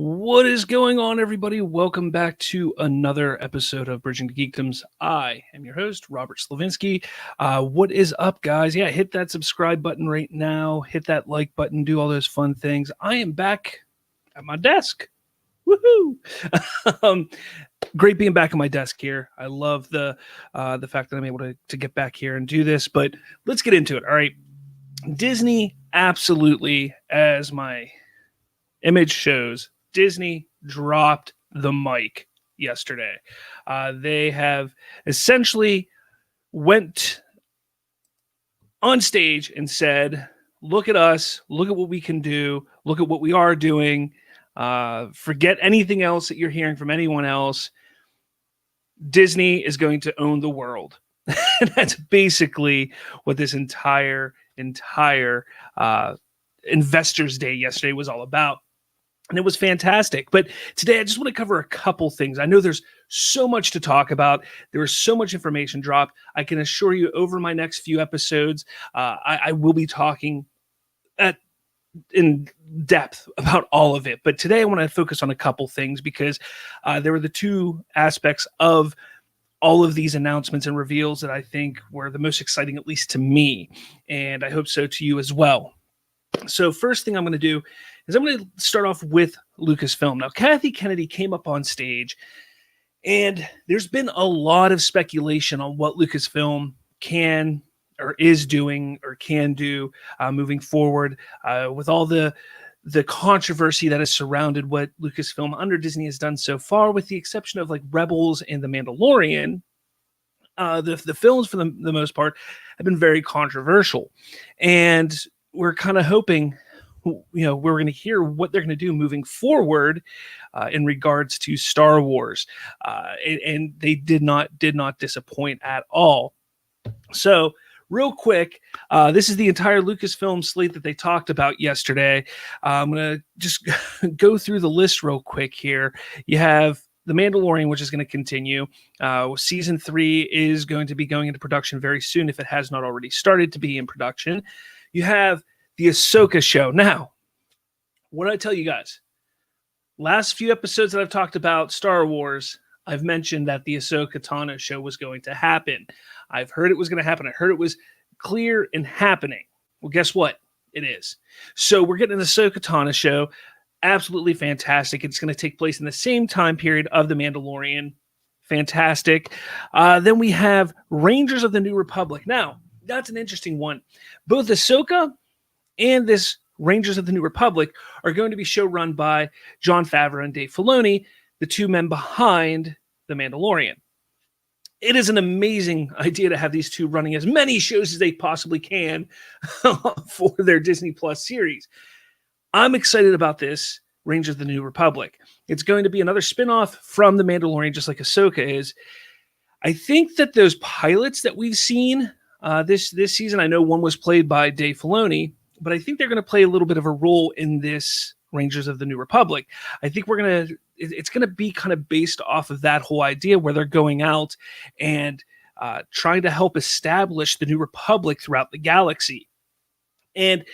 What is going on, everybody? Welcome back to another episode of Bridging the Geekdoms. I am your host, Robert Slavinsky. What is up, guys? Yeah, hit that subscribe button right now. Hit that like button. Do all those fun things. I am back at my desk. Woohoo! Great being back at my desk here. I love the fact that I'm able to get back here and do this. But let's get into it. All right, Disney absolutely, as my image shows, Disney dropped the mic yesterday. They have essentially went on stage and said, look at us, look at what we can do, look at what we are doing, forget anything else that you're hearing from anyone else. Disney is going to own the world. And that's basically what this entire Investors Day yesterday was all about. And it was fantastic. But today I just want to cover a couple things. I know there's so much to talk about. There is so much information dropped. I can assure you over my next few episodes, I will be talking in depth about all of it. But today I want to focus on a couple things because there were the two aspects of all of these announcements and reveals that I think were the most exciting, at least to me. And I hope so to you as well. So first thing I'm going to do is I'm going to start off with Lucasfilm. Now, Kathy Kennedy came up on stage, and there's been a lot of speculation on what Lucasfilm can or is doing or can do moving forward with all the controversy that has surrounded what Lucasfilm under Disney has done so far, with the exception of like Rebels and The Mandalorian. The films, for the most part, have been very controversial, and we're kind of hoping, we're going to hear what they're going to do moving forward in regards to Star Wars, and they did not disappoint at all. So, real quick, this is the entire Lucasfilm slate that they talked about yesterday. I'm going to just go through the list real quick here. You have The Mandalorian, which is going to continue. Season 3 is going to be going into production very soon, if it has not already started to be in production. You have the Ahsoka show. Now, what did I tell you guys? Last few episodes that I've talked about Star Wars, I've mentioned that the Ahsoka Tano show was going to happen. I've heard it was going to happen. I heard it was clear and happening. Well, guess what? It is. So we're getting an Ahsoka Tano show. Absolutely fantastic. It's going to take place in the same time period of The Mandalorian. Fantastic. Then we have Rangers of the New Republic. Now, that's an interesting one. Both Ahsoka and this Rangers of the New Republic are going to be show run by Jon Favreau and Dave Filoni, the two men behind The Mandalorian. It is an amazing idea to have these two running as many shows as they possibly can for their Disney Plus series. I'm excited about this Rangers of the New Republic. It's going to be another spinoff from The Mandalorian, just like Ahsoka is. I think that those pilots that we've seen this season, I know one was played by Dave Filoni, but I think they're going to play a little bit of a role in this Rangers of the New Republic. I think it's going to be kind of based off of that whole idea where they're going out and trying to help establish the New Republic throughout the galaxy. And,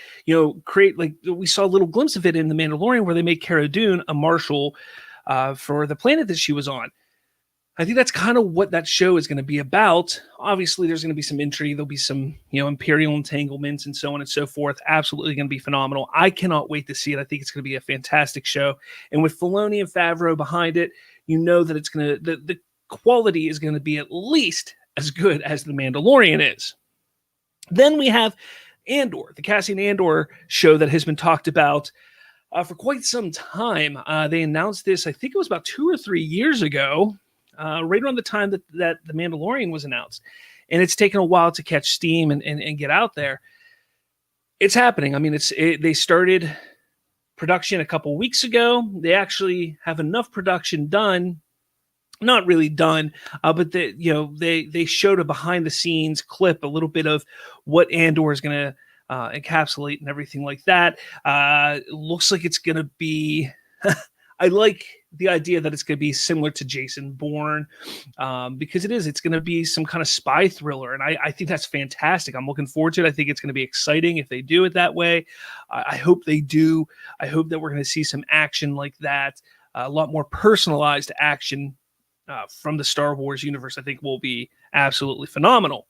create, like, we saw a little glimpse of it in The Mandalorian where they made Cara Dune a marshal for the planet that she was on. I think that's kind of what that show is going to be about. Obviously, there's going to be some intrigue. There'll be some, imperial entanglements and so on and so forth. Absolutely going to be phenomenal. I cannot wait to see it. I think it's going to be a fantastic show. And with Filoni and Favreau behind it, that it's going to, the quality is going to be at least as good as The Mandalorian is. Then we have Andor, the Cassian Andor show that has been talked about for quite some time. They announced this, I think it was about 2 or 3 years ago. Right around the time that The Mandalorian was announced. And it's taken a while to catch steam and get out there. It's happening. I mean, they started production a couple weeks ago. They actually have enough production done, not really done, but they showed a behind the scenes clip, a little bit of what Andor is going to encapsulate and everything like that. It looks like it's going to be, I like the idea that it's going to be similar to Jason Bourne, because it's going to be some kind of spy thriller. And I think that's fantastic. I'm looking forward to it. I think it's going to be exciting if they do it that way. I hope they do. I hope that we're going to see some action like that, a lot more personalized action from the Star Wars universe. I think will be absolutely phenomenal.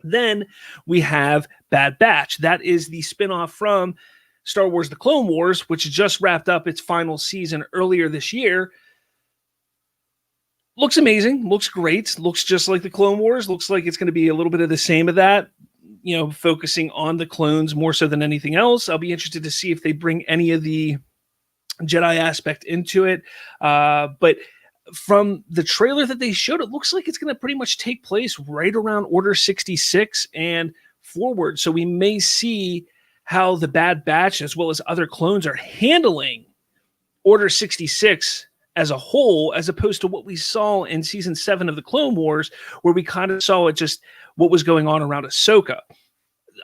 Then we have Bad Batch. That is the spinoff from Star Wars The Clone Wars, which just wrapped up its final season earlier this year. Looks amazing. Looks great. Looks just like The Clone Wars. Looks like it's going to be a little bit of the same of that, focusing on the clones more so than anything else. I'll be interested to see if they bring any of the Jedi aspect into it. But from the trailer that they showed, it looks like it's going to pretty much take place right around Order 66 and forward. So we may see how the Bad Batch, as well as other clones, are handling Order 66 as a whole, as opposed to what we saw in season 7 of the Clone Wars, where we kind of saw it just what was going on around Ahsoka.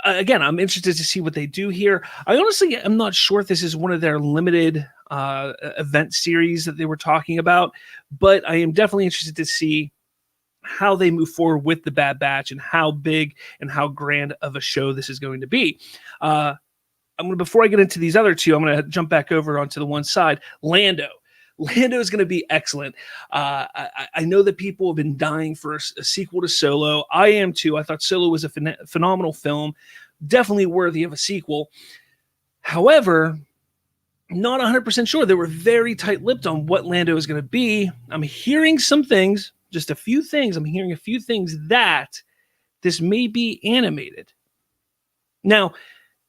Again, I'm interested to see what they do here. I honestly am not sure if this is one of their limited event series that they were talking about, but I am definitely interested to see how they move forward with the Bad Batch and how big and how grand of a show this is going to be. Before I get into these other two, I'm going to jump back over onto the one side. Lando is going to be excellent. I know that people have been dying for a sequel to Solo. I am too. I thought Solo was a phenomenal film, definitely worthy of a sequel. However, not 100% sure. They were very tight-lipped on what Lando is going to be. I'm hearing some things, just a few things. I'm hearing a few things that this may be animated. Now,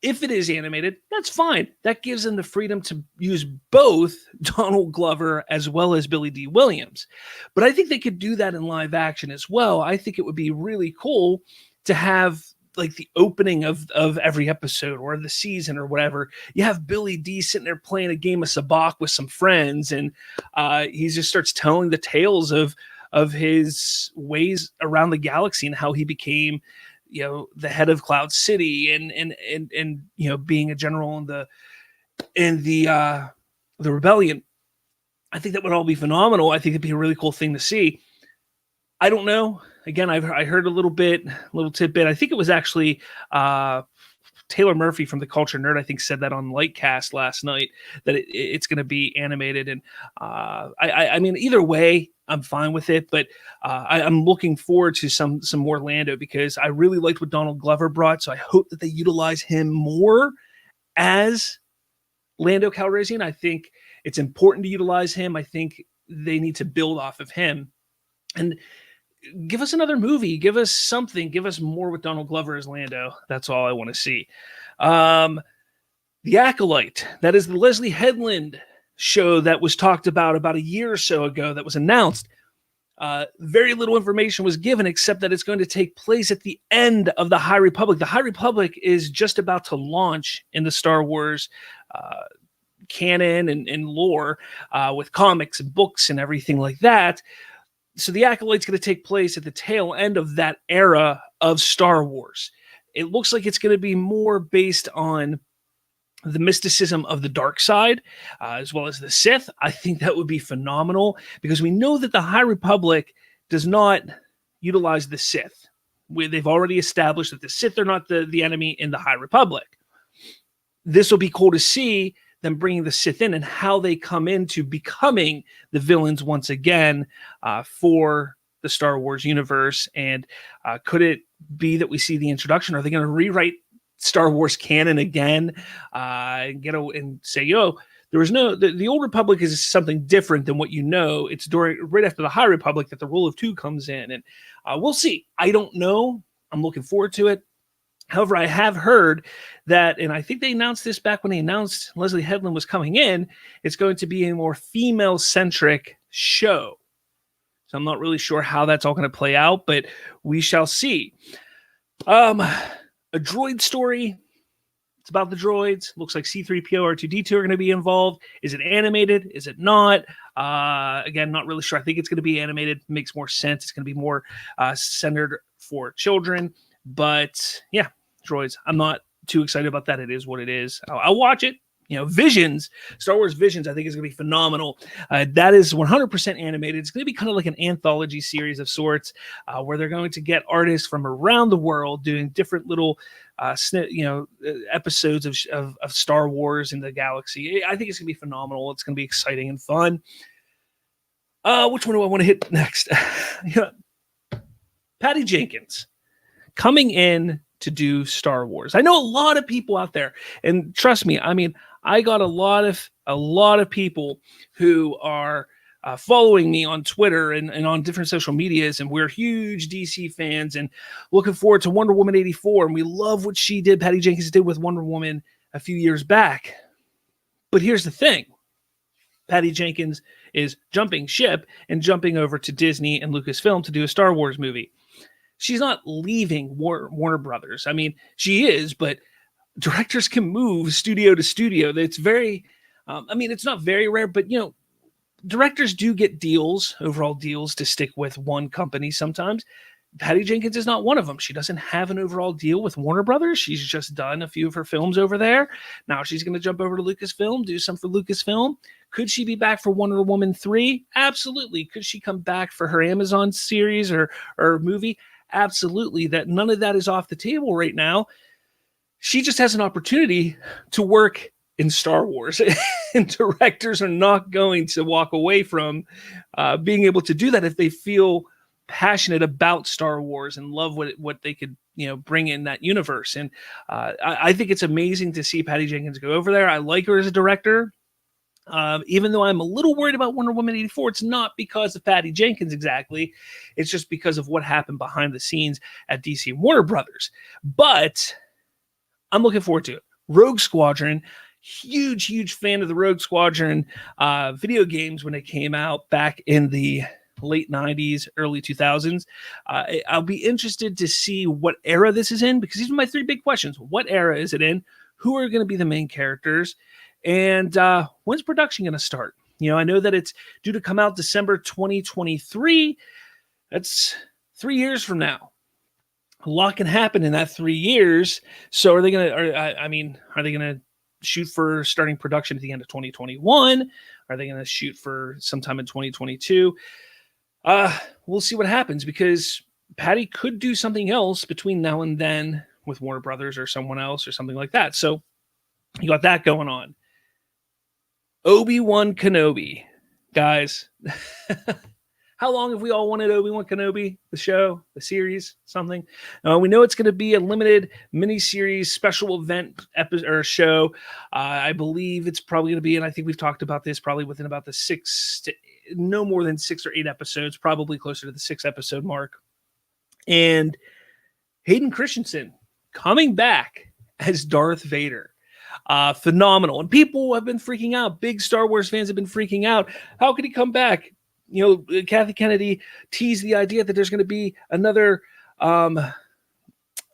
if it is animated, that's fine. That gives them the freedom to use both Donald Glover as well as Billy D. Williams. But I think they could do that in live action as well. I think it would be really cool to have like the opening of every episode or the season or whatever. You have Billy D sitting there playing a game of sabacc with some friends, and he just starts telling the tales of his ways around the galaxy and how he became the head of Cloud City and being a general in the rebellion. I think that would all be phenomenal. I think it'd be a really cool thing to see. I don't know. Again, I heard a little tidbit. I think it was actually Taylor Murphy from The Culture Nerd, I think, said that on Lightcast last night, that it's going to be animated. And I mean, either way, I'm fine with it. But I'm looking forward to some more Lando, because I really liked what Donald Glover brought. So I hope that they utilize him more as Lando Calrissian. I think it's important to utilize him. I think they need to build off of him. And give us another movie. Give us something. Give us more with Donald Glover as Lando. That's all I want to see. The Acolyte. That is the Leslie Headland show that was talked about a year or so ago, that was announced. Very little information was given, except that it's going to take place at the end of the High Republic. The High Republic is just about to launch in the Star Wars canon and lore, with comics and books and everything like that. So the Acolyte's going to take place at the tail end of that era of Star Wars. It looks like it's going to be more based on the mysticism of the dark side, as well as the Sith. I think that would be phenomenal, because we know that the High Republic does not utilize the Sith. They've already established that the Sith are not the enemy in the High Republic. This will be cool to see them bringing the Sith in and how they come into becoming the villains once again for the Star Wars universe. And could it be that we see the introduction? Are they going to rewrite Star Wars canon again and say, there was the Old Republic is something different than what you know. It's right after the High Republic that the Rule of Two comes in, and we'll see. I don't know. I'm looking forward to it. However, I have heard that, and I think they announced this back when they announced Leslie Headland was coming in, it's going to be a more female-centric show. So I'm not really sure how that's all going to play out, but we shall see. A droid story. It's about the droids. Looks like C-3PO, R2-D2 are going to be involved. Is it animated? Is it not? Again, not really sure. I think it's going to be animated. Makes more sense. It's going to be more centered for children. But yeah, droids. I'm not too excited about that. It is what it is. I'll watch it. Visions, Star Wars Visions, I think is going to be phenomenal. That is 100% animated. It's going to be kind of like an anthology series of sorts, where they're going to get artists from around the world doing different little, episodes of Star Wars in the galaxy. I think it's going to be phenomenal. It's going to be exciting and fun. Which one do I want to hit next? Patty Jenkins coming in to do Star Wars. I know a lot of people out there, and trust me, I mean, I got a lot of people who are following me on Twitter and on different social medias, and we're huge DC fans and looking forward to Wonder Woman 84, and we love what she did, Patty Jenkins did with Wonder Woman a few years back. But here's the thing. Patty Jenkins is jumping ship and jumping over to Disney and Lucasfilm to do a Star Wars movie. She's not leaving Warner Brothers. I mean, she is, but directors can move studio to studio. It's very, it's not very rare, but directors do get overall deals to stick with one company sometimes. Patty Jenkins is not one of them. She doesn't have an overall deal with Warner Brothers. She's just done a few of her films over there. Now she's going to jump over to Lucasfilm, do some for Lucasfilm. Could she be back for Wonder Woman 3? Absolutely. Could she come back for her Amazon series or movie? Absolutely. None of that is off the table right now. She just has an opportunity to work in Star Wars, and directors are not going to walk away from being able to do that if they feel passionate about Star Wars and love what they could bring in that universe. And I think it's amazing to see Patty Jenkins go over there. I like her as a director. Even though I'm a little worried about Wonder Woman 84, it's not because of Patty Jenkins exactly. It's just because of what happened behind the scenes at DC and Warner Brothers. But I'm looking forward to it. Rogue Squadron, huge fan of the Rogue Squadron video games when it came out back in the late 90s, early 2000s. I'll be interested to see what era this is in, because these are my three big questions. What era is it in? Who are going to be the main characters? And when's production going to start? I know that it's due to come out December 2023. That's 3 years from now. A lot can happen in that 3 years. So are they going to shoot for starting production at the end of 2021? Are they going to shoot for sometime in 2022? We'll see what happens, because Patty could do something else between now and then with Warner Brothers or someone else or something like that. So you got that going on. Obi-Wan Kenobi. Guys, how long have we all wanted Obi-Wan Kenobi? The show, the series, something? We know it's going to be a limited miniseries special event episode or show. I believe it's probably going to be, and I think we've talked about this, probably within about no more than 6 or 8 episodes, probably closer to the 6 episode mark. And Hayden Christensen coming back as Darth Vader. Phenomenal. And people have been freaking out. Big Star Wars fans have been freaking out. How could he come back? Kathy Kennedy teased the idea that there's going to be another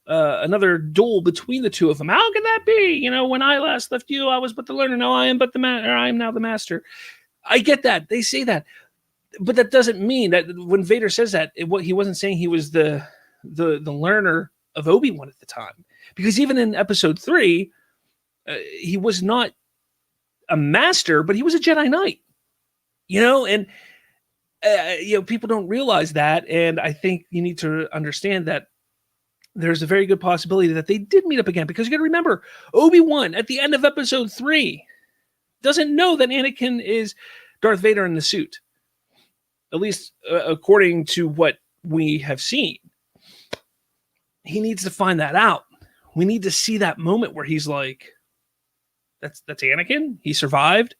duel between the two of them. How could that be? When I last left you, I was but the learner. Now I am but the man, or I am now the master. I get that. They say that. But that doesn't mean that when Vader says that, he wasn't saying he was the learner of Obi-Wan at the time. Because even in episode 3, he was not a master, but he was a Jedi Knight. And people don't realize that. And I think you need to understand that there's a very good possibility that they did meet up again, because you got to remember, Obi-Wan at the end of episode 3 doesn't know that Anakin is Darth Vader in the suit, at least according to what we have seen. He needs to find that out. We need to see that moment where he's like, that's Anakin. He survived.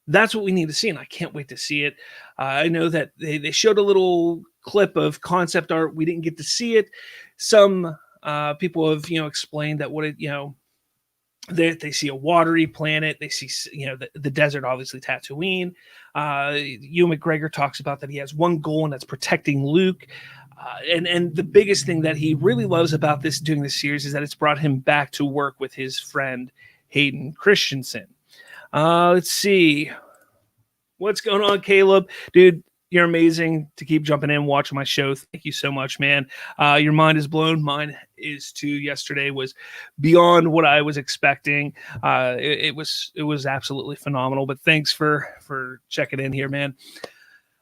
That's what we need to see, and I can't wait to see it. I know that they showed a little clip of concept art. We didn't get to see it. Some people have explained that they see a watery planet. They see the desert, obviously Tatooine. Ewan McGregor talks about that he has one goal, and that's protecting Luke. And the biggest thing that he really loves about doing this series is that it's brought him back to work with his friend Hayden Christensen. Let's see. What's going on, Caleb? Dude, you're amazing to keep jumping in, watching my show. Thank you so much, man. Your mind is blown. Mine is too. Yesterday was beyond what I was expecting. It was absolutely phenomenal. But thanks for checking in here, man.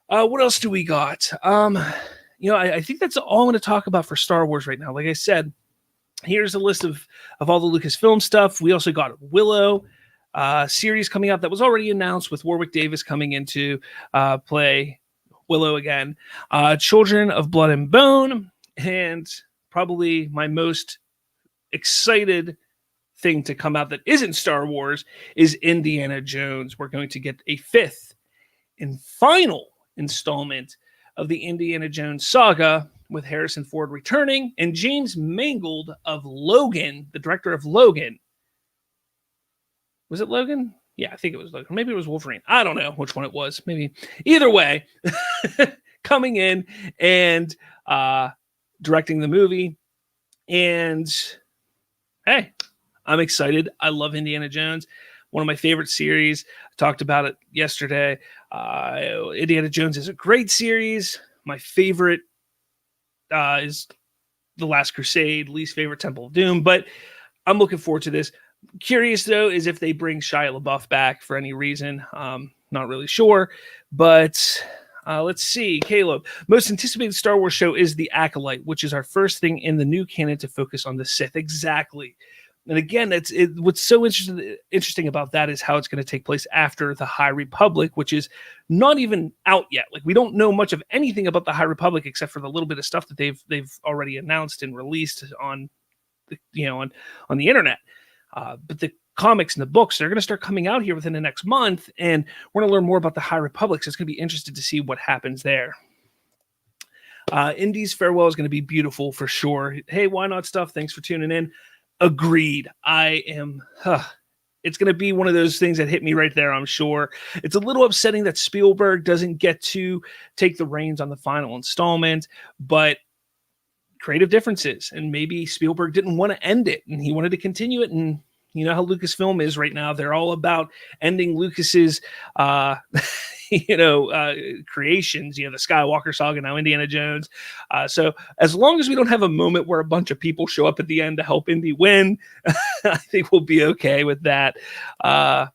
What else do we got? I think that's all I'm going to talk about for Star Wars right now. Like I said, here's a list of all the Lucasfilm stuff. We also got Willow series coming out that was already announced with Warwick Davis coming into play Willow again. Children of Blood and Bone, and probably my most excited thing to come out that isn't Star Wars is Indiana Jones. We're going to get a 5th and final installment of the Indiana Jones saga, with Harrison Ford returning and James Mangold of Logan, the director of Logan. Was it Logan? Yeah, I think it was Logan. Maybe it was Wolverine. I don't know which one it was. Maybe. Either way, coming in and directing the movie. And hey, I'm excited. I love Indiana Jones. One of my favorite series. I talked about it yesterday. Indiana Jones is a great series. My favorite is The Last Crusade, least favorite Temple of Doom, but I'm looking forward to this. Curious, though, is if they bring Shia LaBeouf back for any reason. Not really sure, but let's see. Caleb, most anticipated Star Wars show is The Acolyte, which is our first thing in the new canon to focus on the Sith. Exactly. And again, what's so interesting about that is how it's going to take place after the High Republic, which is not even out yet. Like, we don't know much of anything about the High Republic except for the little bit of stuff that they've already announced and released on on the internet. But the comics and the books, they're going to start coming out here within the next month, and we're going to learn more about the High Republic. So it's going to be interesting to see what happens there. Indy's farewell is going to be beautiful for sure. Hey, why not stuff? Thanks for tuning in. Agreed. It's going to be one of those things that hit me right there, I'm sure. It's a little upsetting that Spielberg doesn't get to take the reins on the final installment, but creative differences. And maybe Spielberg didn't want to end it and he wanted to continue it. And you know how Lucasfilm is right now. They're all about ending Lucas's, creations, the Skywalker saga, now Indiana Jones. So as long as we don't have a moment where a bunch of people show up at the end to help Indy win, I think we'll be okay with that. I'm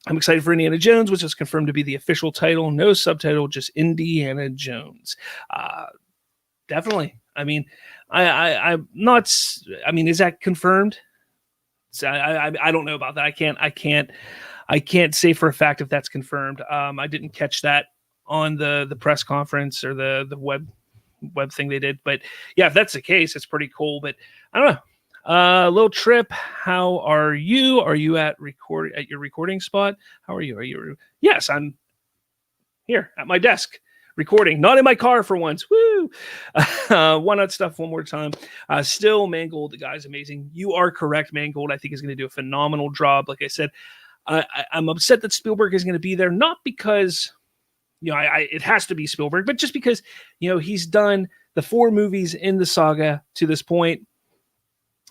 excited for Indiana Jones, which is confirmed to be the official title. No subtitle, just Indiana Jones. Definitely. I mean, I'm not. I mean, is that confirmed? So I don't know about that. I can't say for a fact if that's confirmed. I didn't catch that on the press conference or the web thing they did. But yeah, if that's the case, it's pretty cool. But I don't know. Little Trip, how are you? Are you at your recording spot? How are you? Yes, I'm here at my desk recording, not in my car for once. Woo! Why not stuff one more time? Still, Mangold, the guy's amazing. You are correct, Mangold. I think is going to do a phenomenal job. Like I said, I'm upset that Spielberg is going to be there, not because it has to be Spielberg, but just because he's done the 4 movies in the saga to this point,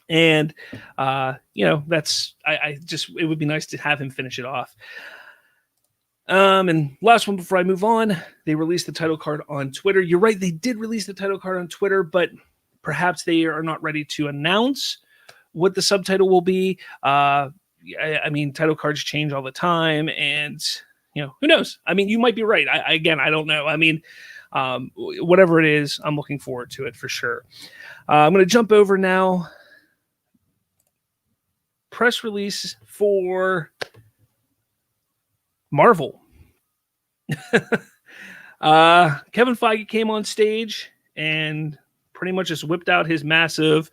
and that's it would be nice to have him finish it off. And last one before I move on, they released the title card on Twitter. You're right, they did release the title card on Twitter, but perhaps they are not ready to announce what the subtitle will be. I mean, title cards change all the time, and who knows? I mean, you might be right. I don't know. I mean, whatever it is, I'm looking forward to it for sure. I'm going to jump over now. Press release for Marvel. Kevin Feige came on stage and pretty much just whipped out his massive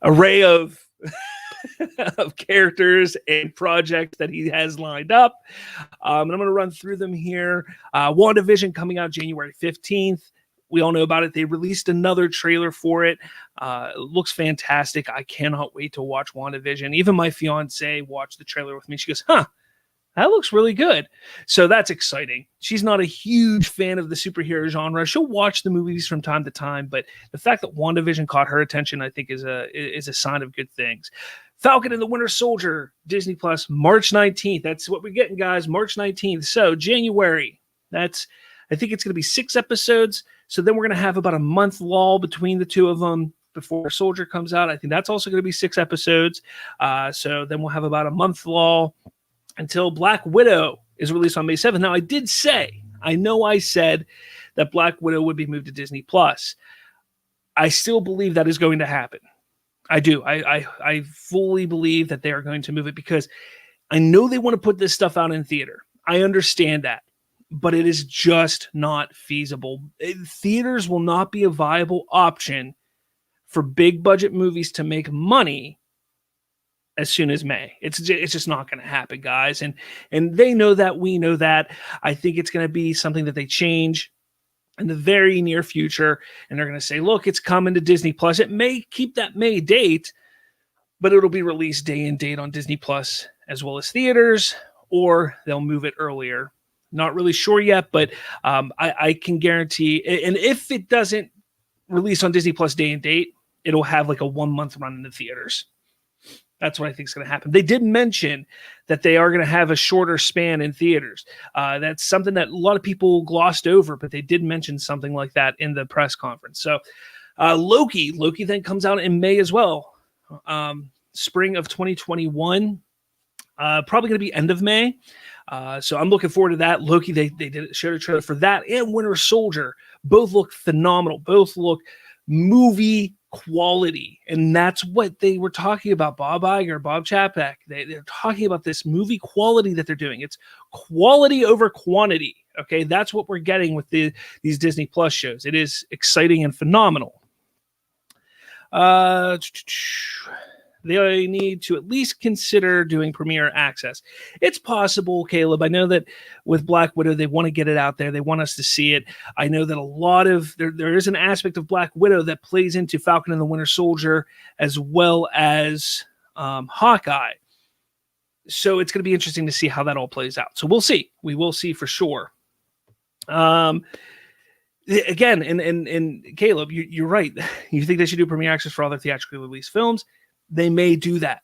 array of of characters and projects that he has lined up. And I'm going to run through them here. WandaVision coming out January 15th. We all know about it. They released another trailer for it. It looks fantastic. I cannot wait to watch WandaVision. Even my fiance watched the trailer with me. She goes, that looks really good. So that's exciting. She's not a huge fan of the superhero genre. She'll watch the movies from time to time, but the fact that WandaVision caught her attention, I think, is a sign of good things. Falcon and the Winter Soldier, Disney Plus, March 19th. That's what we're getting, guys. March 19th. So January. I think it's going to be 6 episodes. So then we're going to have about a month lull between the two of them. before Soldier comes out. I think that's also going to be 6 episodes. So then we'll have about a month lull until Black Widow is released on May 7th. Now, I know I said that Black Widow would be moved to Disney Plus. I still believe that is going to happen. I do. I fully believe that they are going to move it because I know they want to put this stuff out in theater. I understand that, but it is just not feasible. Theaters will not be a viable option for big budget movies to make money as soon as May. It's just not going to happen, guys. And they know that, we know that. I think it's going to be something that they change in the very near future, and they're going to say, look, it's coming to Disney Plus. It may keep that May date, but it'll be released day and date on Disney Plus as well as theaters, or they'll move it earlier. Not really sure yet, but I can guarantee, and if it doesn't release on Disney Plus day and date, it'll have like a 1 month run in the theaters. That's what I think is going to happen. They did mention that they are going to have a shorter span in theaters. That's something that a lot of people glossed over, but they did mention something like that in the press conference. So Loki then comes out in May as well. Spring of 2021, probably going to be end of May. So I'm looking forward to that. Loki, they showed a trailer for that, and Winter Soldier. Both look phenomenal. Both look movie quality, and that's what they were talking about. Bob Iger, Bob Chapek, they're talking about this movie quality that they're doing. It's quality over quantity. Okay, that's what we're getting with these Disney Plus shows. It is exciting and phenomenal. They need to at least consider doing premiere access. It's possible, Caleb. I know that with Black Widow, they want to get it out there. They want us to see it. I know that a lot of there is an aspect of Black Widow that plays into Falcon and the Winter Soldier as well as Hawkeye. So it's going to be interesting to see how that all plays out. So we'll see. We will see for sure. Again, and Caleb, you're right. You think they should do premiere access for all their theatrically released films? They may do that.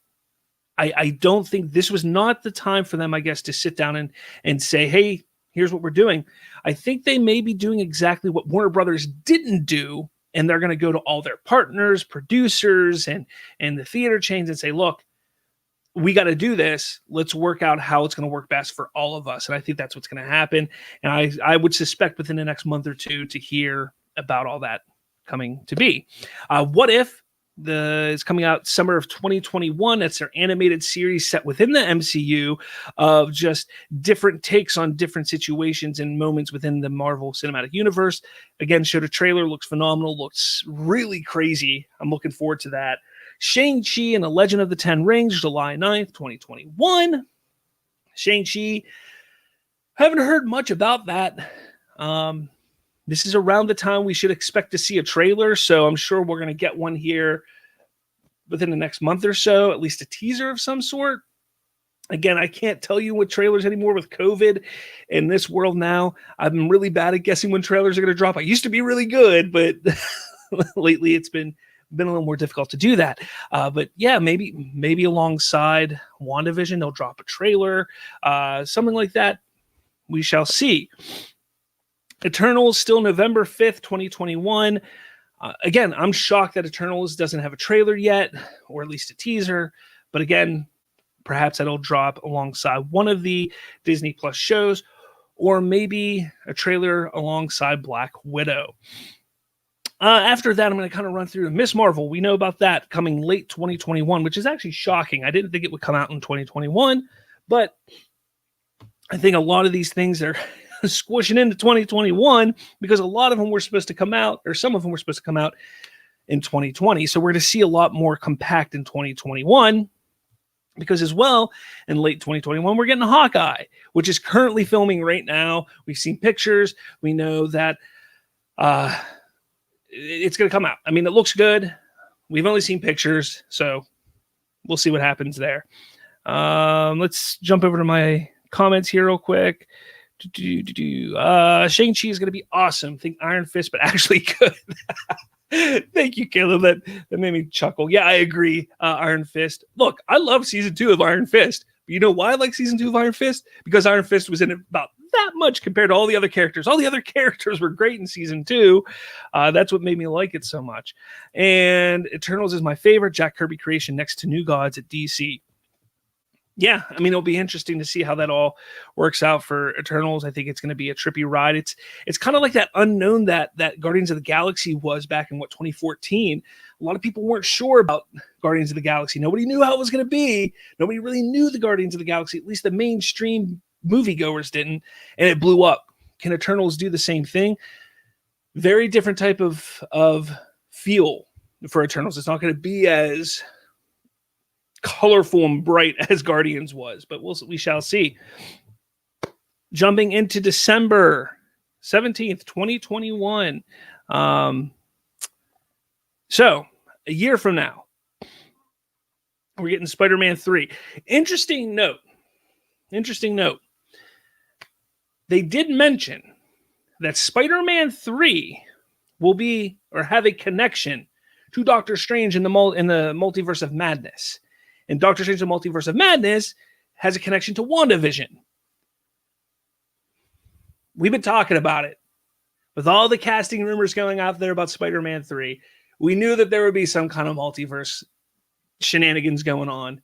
I don't think this was not the time for them, I guess, to sit down and say, hey, here's what we're doing. I think they may be doing exactly what Warner Brothers didn't do, and they're going to go to all their partners, producers, and the theater chains and say, look, we got to do this. Let's work out how it's going to work best for all of us. And I think that's what's going to happen. And I would suspect within the next month or two to hear about all that coming to be. What If is coming out summer of 2021. It's their animated series set within the MCU of just different takes on different situations and moments within the Marvel Cinematic Universe. Again, showed a trailer, looks phenomenal, looks really crazy. I'm looking forward to that. Shang-Chi and the Legend of the Ten Rings, July 9th, 2021. Shang-Chi, haven't heard much about that. This is around the time we should expect to see a trailer, so I'm sure we're going to get one here within the next month or so, at least a teaser of some sort. Again, I can't tell you what trailers anymore with COVID in this world now. I've been really bad at guessing when trailers are going to drop. I used to be really good, but lately it's been a little more difficult to do that. But yeah, maybe alongside WandaVision, they'll drop a trailer, something like that. We shall see. Eternals still November 5th, 2021. Again, I'm shocked that Eternals doesn't have a trailer yet, or at least a teaser. But again, perhaps that'll drop alongside one of the Disney Plus shows, or maybe a trailer alongside Black Widow. After that, I'm going to kind of run through Miss Marvel. We know about that coming late 2021, which is actually shocking. I didn't think it would come out in 2021, but I think a lot of these things are squishing into 2021 because a lot of them were supposed to come out, or some of them were supposed to come out in 2020. So we're going to see a lot more compact in 2021 because as well, in late 2021, we're getting a Hawkeye, which is currently filming right now. We've seen pictures. We know that it's going to come out. I mean, it looks good. We've only seen pictures, so we'll see what happens there. Let's jump over to my comments here real quick. Shang-Chi is going to be awesome. Think Iron Fist, but actually good. Thank you, Caleb. That made me chuckle. Yeah, I agree. Iron Fist. Look, I love season 2 of Iron Fist. But you know why I like season 2 of Iron Fist? Because Iron Fist was in it about that much compared to all the other characters. All the other characters were great in season 2. That's what made me like it so much. And Eternals is my favorite Jack Kirby creation next to New Gods at DC. Yeah, I mean, it'll be interesting to see how that all works out for Eternals. I think it's going to be a trippy ride. It's kind of like that unknown that Guardians of the Galaxy was back in 2014. A lot of people weren't sure about Guardians of the Galaxy. Nobody knew how it was going to be. Nobody really knew the Guardians of the Galaxy. At least the mainstream moviegoers didn't, and it blew up. Can Eternals do the same thing? Very different type of feel for Eternals. It's not going to be as colorful and bright as Guardians was, but we shall see. Jumping into December 17th, 2021. So a year from now, we're getting Spider-Man 3. Interesting note. They did mention that Spider-Man 3 will be or have a connection to Doctor Strange in the Multiverse of Madness. And Doctor Strange in the Multiverse of Madness has a connection to WandaVision. We've been talking about it. With all the casting rumors going out there about Spider-Man 3, we knew that there would be some kind of multiverse shenanigans going on.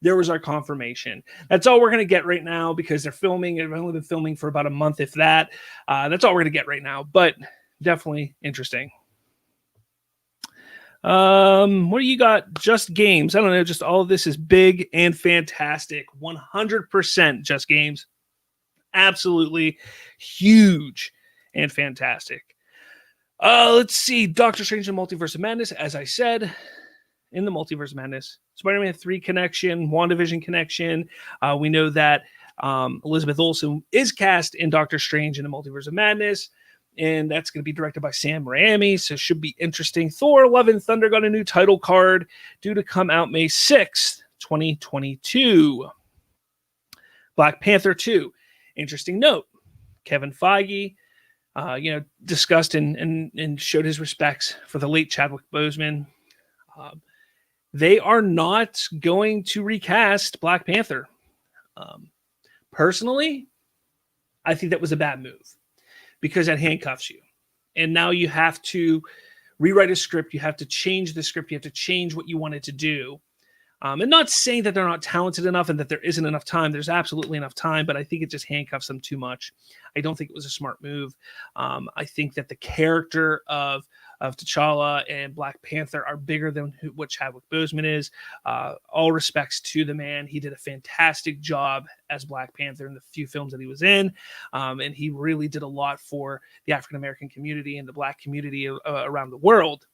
There was our confirmation. That's all we're going to get right now because they're filming. They've only been filming for about a month, if that. That's all we're going to get right now, but definitely interesting. What do you got? Just Games. I don't know. Just all of this is big and fantastic. 100% Just Games. Absolutely huge and fantastic. Let's see. Doctor Strange and Multiverse of Madness. As I said, in the Multiverse of Madness, Spider-Man 3 connection, WandaVision connection. We know that Elizabeth Olsen is cast in Doctor Strange in the Multiverse of Madness. And that's going to be directed by Sam Raimi, so should be interesting. Thor: Love and Thunder got a new title card due to come out May 6th, 2022. Black Panther 2. Interesting note. Kevin Feige, discussed and showed his respects for the late Chadwick Boseman. They are not going to recast Black Panther. Personally, I think that was a bad move, because that handcuffs you. And now you have to rewrite a script. You have to change the script. You have to change what you wanted to do. And not saying that they're not talented enough and that there isn't enough time. There's absolutely enough time, but I think it just handcuffs them too much. I don't think it was a smart move. I think that the character of T'Challa and Black Panther are bigger than what Chadwick Boseman is. All respects to the man. He did a fantastic job as Black Panther in the few films that he was in. And he really did a lot for the African-American community and the Black community around the world.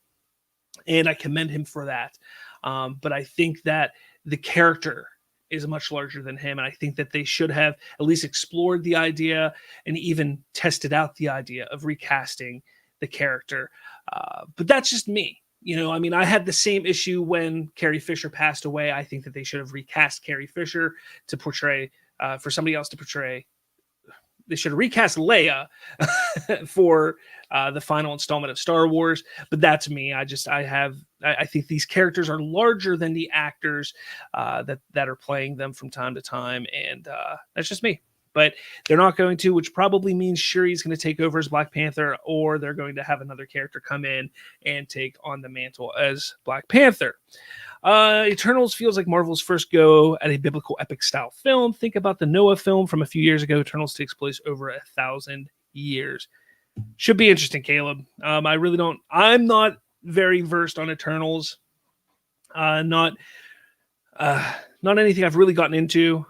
And I commend him for that. But I think that the character is much larger than him. And I think that they should have at least explored the idea and even tested out the idea of recasting the character. But that's just me. I had the same issue when Carrie Fisher passed away. I think that they should have recast Carrie Fisher to portray, for somebody else to portray. They should have recast Leia for the final installment of Star Wars. But that's me. I think these characters are larger than the actors that are playing them from time to time. And that's just me. But they're not going to, which probably means Shuri's going to take over as Black Panther, or they're going to have another character come in and take on the mantle as Black Panther. Eternals feels like Marvel's first go at a biblical epic style film. Think about the Noah film from a few years ago. Eternals takes place over 1,000 years. Should be interesting, Caleb. I'm not very versed on Eternals. Not anything I've really gotten into.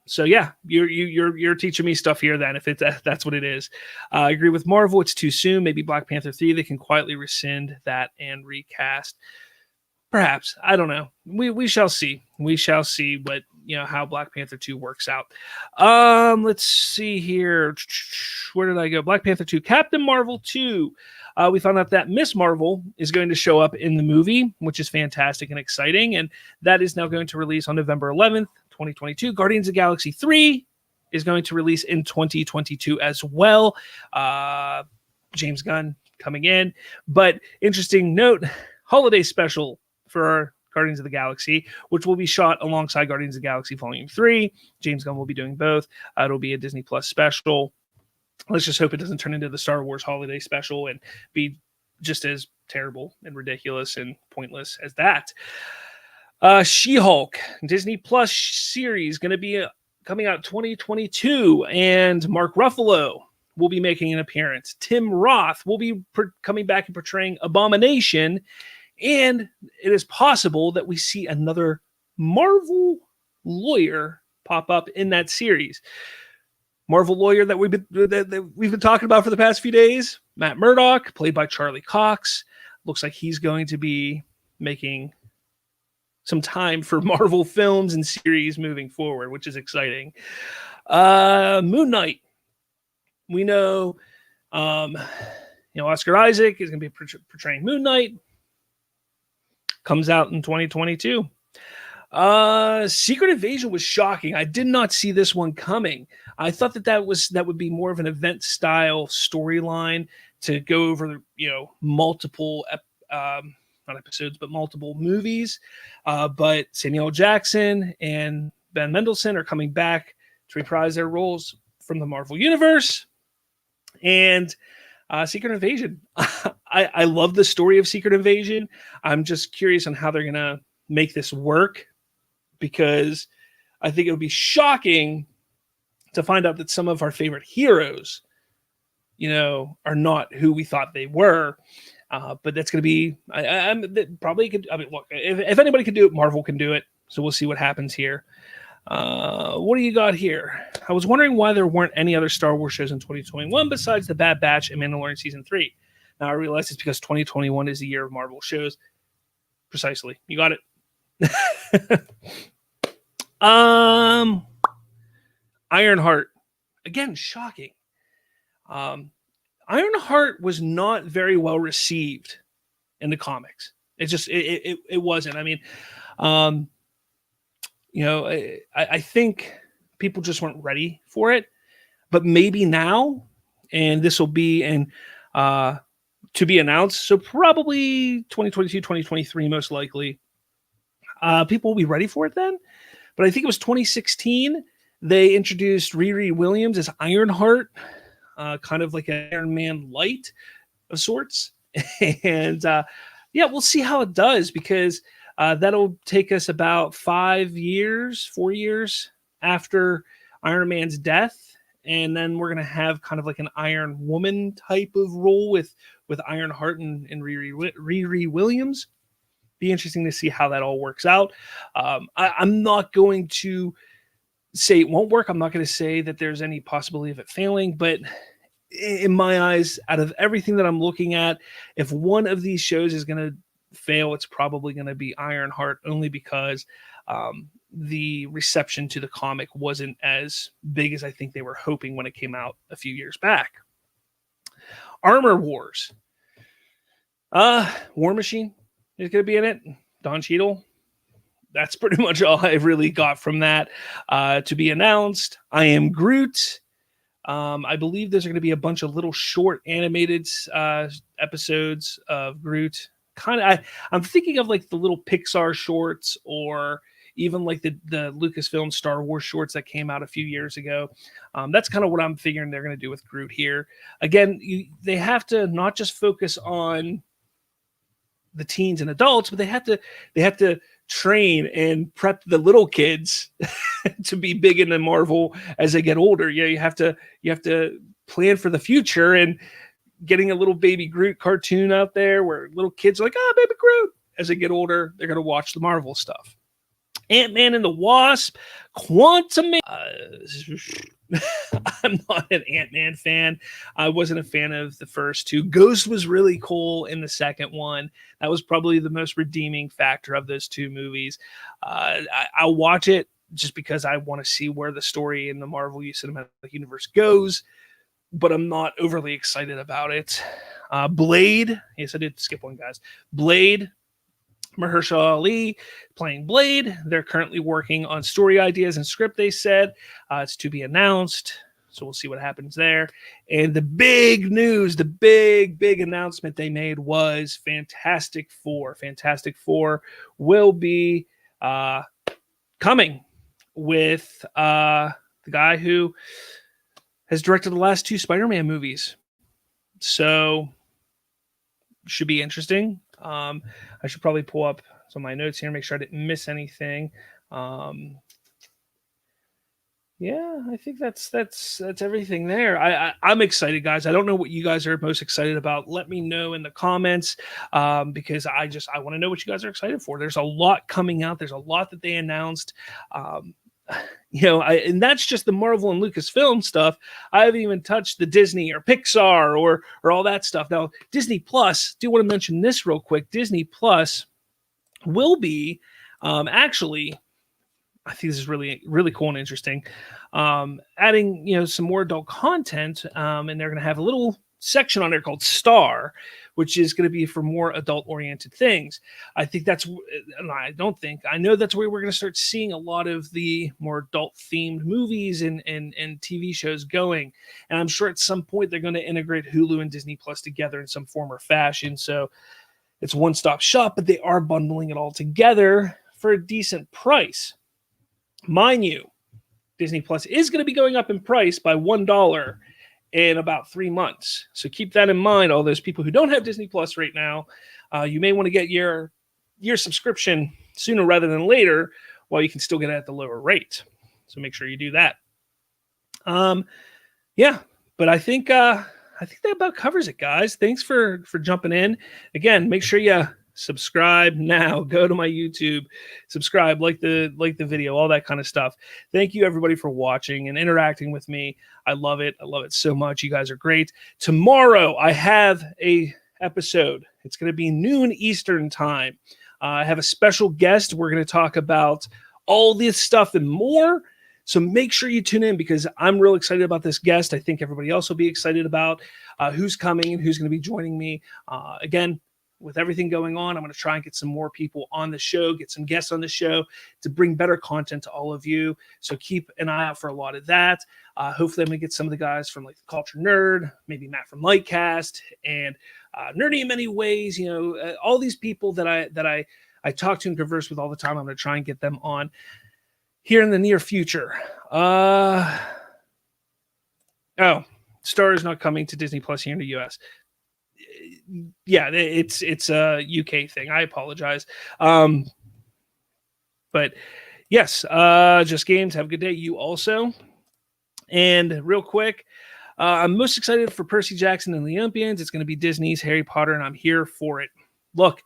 So yeah, you're teaching me stuff here then, if that's what it is. I agree with Marvel. It's too soon. Maybe Black Panther 3, they can quietly rescind that and recast. Perhaps. I don't know. We shall see. We shall see what, how Black Panther 2 works out. Let's see here. Where did I go? Black Panther 2. Captain Marvel 2. We found out that Miss Marvel is going to show up in the movie, which is fantastic and exciting. And that is now going to release on November 11th, 2022. Guardians of the Galaxy 3 is going to release in 2022 as well. James Gunn coming in. But interesting note, holiday special for our Guardians of the Galaxy, which will be shot alongside Guardians of the Galaxy Volume 3. James Gunn will be doing both. It'll be a Disney Plus special. Let's just hope it doesn't turn into the Star Wars holiday special and be just as terrible and ridiculous and pointless as that. She-Hulk, Disney Plus series, going to be coming out 2022, and Mark Ruffalo will be making an appearance. Tim Roth will be coming back and portraying Abomination, and it is possible that we see another Marvel lawyer pop up in that series. Marvel lawyer that we've been talking about for the past few days, Matt Murdock, played by Charlie Cox. Looks like he's going to be making some time for Marvel films and series moving forward, which is exciting. Moon Knight. We know, Oscar Isaac is going to be portraying Moon Knight. Comes out in 2022. Secret Invasion was shocking. I did not see this one coming. I thought that would be more of an event style storyline to go over, multiple not episodes, but multiple movies. But Samuel Jackson and Ben Mendelsohn are coming back to reprise their roles from the Marvel Universe. And Secret Invasion. I love the story of Secret Invasion. I'm just curious on how they're going to make this work, because I think it would be shocking to find out that some of our favorite heroes, are not who we thought they were. But that's going to be, probably could. I mean, look, if anybody can do it, Marvel can do it. So we'll see what happens here. What do you got here? I was wondering why there weren't any other Star Wars shows in 2021 besides The Bad Batch and Mandalorian Season 3. Now I realize it's because 2021 is the year of Marvel shows. Precisely. You got it. Ironheart. Again, shocking. Ironheart was not very well received in the comics. It just it wasn't. I mean, I think people just weren't ready for it. But maybe now, and this will be to be announced. So probably 2022, 2023, most likely. People will be ready for it then. But I think it was 2016. They introduced Riri Williams as Ironheart. Kind of like an Iron Man light of sorts. And we'll see how it does, because that'll take us about 4 years after Iron Man's death. And then we're going to have kind of like an Iron Woman type of role with Ironheart and Riri Williams. Be interesting to see how that all works out. I'm not going to say it won't work. I'm not going to say that there's any possibility of it failing, but in my eyes, out of everything that I'm looking at, if one of these shows is going to fail, it's probably going to be Ironheart, only because the reception to the comic wasn't as big as I think they were hoping when it came out a few years back. Armor Wars. War Machine is going to be in it. Don Cheadle. That's pretty much all I really got from that. To be announced, I Am Groot. I believe there's going to be a bunch of little short animated episodes of Groot. I'm thinking of like the little Pixar shorts, or even like the Lucasfilm Star Wars shorts that came out a few years ago. That's kind of what I'm figuring they're going to do with Groot here. Again, they have to not just focus on the teens and adults, but they have to train and prep the little kids to be big into Marvel as they get older. You have to plan for the future, and getting a little baby Groot cartoon out there where little kids are like, baby Groot. As they get older, they're going to watch the Marvel stuff. Ant-Man and the Wasp, Quantum. I'm not an Ant-Man fan. I wasn't a fan of the first two. Ghost was really cool in the second one. That was probably the most redeeming factor of those two movies. I'll watch it just because I want to see where the story in the Marvel Cinematic Universe goes, but I'm not overly excited about it. Blade. Yes, I did skip one, guys. Blade. Mahershala Ali playing Blade. They're currently working on story ideas and script, they said. It's to be announced. So we'll see what happens there. And the big news, the big announcement they made was Fantastic Four. Fantastic Four will be coming with the guy who has directed the last 2 Spider-Man movies. So should be interesting. I should probably pull up some of my notes here, make sure I didn't miss anything. Yeah, I think that's everything there. I'm excited, guys. I don't know what you guys are most excited about. Let me know in the comments, because I want to know what you guys are excited for. There's a lot coming out. There's a lot that they announced. And that's just the Marvel and Lucasfilm stuff. I haven't even touched the Disney or Pixar or all that stuff. Now, Disney Plus, do want to mention this real quick. Disney Plus will be actually, I think this is really, really cool and interesting. Adding, some more adult content, and they're going to have a little section on there called Star, which is going to be for more adult-oriented things. I know that's where we're going to start seeing a lot of the more adult-themed movies and TV shows going. And I'm sure at some point they're going to integrate Hulu and Disney Plus together in some form or fashion. So it's a one-stop shop, but they are bundling it all together for a decent price. Mind you, Disney Plus is going to be going up in price by $1 in about 3 months. So keep that in mind. All those people who don't have Disney Plus right now, you may want to get your subscription sooner rather than later, while you can still get it at the lower rate. So make sure you do that. Yeah, but I think that about covers it, guys. Thanks for jumping in. Again, make sure you subscribe now. Go to my YouTube, subscribe, like the video, all that kind of stuff. Thank you everybody for watching and interacting with me. I love it. I love it so much. You guys are great. Tomorrow I have a episode. It's going to be noon Eastern time. I have a special guest. We're going to talk about all this stuff and more. So make sure you tune in, because I'm real excited about this guest. I think everybody else will be excited about who's coming and who's going to be joining me. Again, with everything going on, I'm going to try and get some more people on the show, get some guests on the show to bring better content to all of you. So keep an eye out for a lot of that. Hopefully I'm going to get some of the guys from like the Culture Nerd, maybe Matt from Lightcast, and Nerdy in Many Ways. All these people that I talk to and converse with all the time. I'm going to try and get them on here in the near future. Star is not coming to Disney Plus here in the US. Yeah, it's a UK thing. I apologize. But yes, Just Games. Have a good day. You also. And real quick, I'm most excited for Percy Jackson and the Olympians. It's going to be Disney's Harry Potter, and I'm here for it. Look,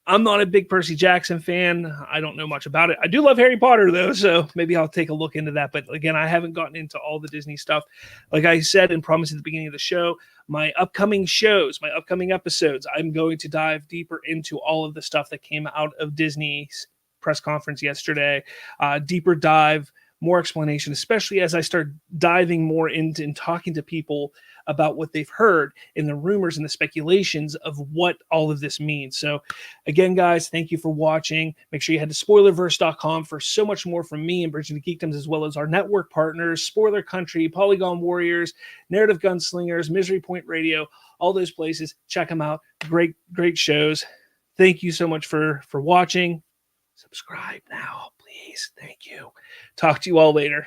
I'm not a big Percy Jackson fan. I don't know much about it. I do love Harry Potter, though, so maybe I'll take a look into that. But again, I haven't gotten into all the Disney stuff. Like I said and promised at the beginning of the show, my upcoming shows, my upcoming episodes, I'm going to dive deeper into all of the stuff that came out of Disney's press conference yesterday. Deeper dive, more explanation, especially as I start diving more into and talking to people about what they've heard and the rumors and the speculations of what all of this means. So again, guys, thank you for watching. Make sure you head to spoilerverse.com for so much more from me and Bridging the Geekdoms, as well as our network partners, Spoiler Country, Polygon Warriors, Narrative Gunslingers, Misery Point Radio, all those places. Check them out. Great shows. Thank you so much for watching. Subscribe now, please. Thank you. Talk to you all later.